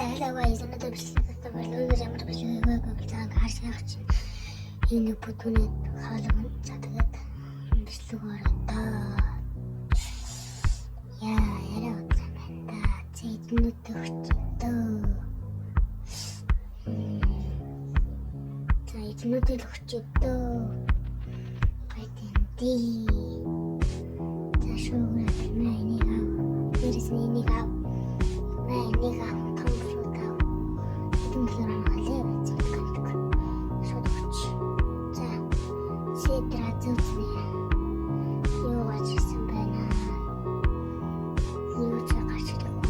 Цаглаагаа изэнэдэ бичлэгтэй болов ямар бичлэгээ гэж харж байгаа чинь энэ нэг бүдүүний хаалга за тэгээд бичлэг ороо яа яриа утсан байна да зэднүүдтэй хүчтэй за эднүүдтэй хүчтэй гайдэнди за шүүрэ мэнийг дэрсний нэг мэнийг том шуудаа эднэлэр ангалээ гэж шууд хүч за сэдраа зүзний юу ачсан байна юу ч гарчдаг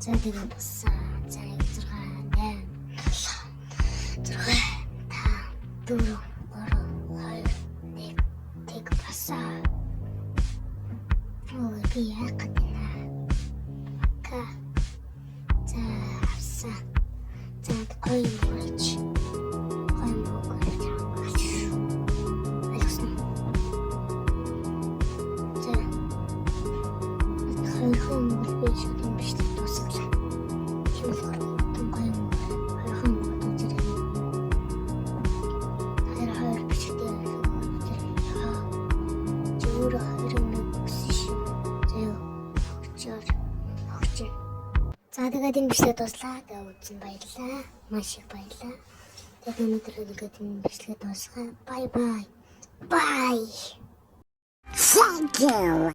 за тэгээд бас за 6 8 7 6 5 4 3 2 1 тэг баса ой би яах гэдэг ка за авса за гоё мөрч за хөрхөн би шүтэн бичлэг дуусгалаа. Тийм болохоор гоё хөрхөн үзэрэг. Тэр бичлэг зөвөр хөрөн өгсөн шүү. Зөө өгчөө. За тэгээд энэ бичлэг дуслаа. Тэгээд үзсэн баярлаа. Маш их баярлаа. Тэгээд өнөөдөр ингээд энэ бичлэг дуусгаа. Bye bye. Bye. Thank you.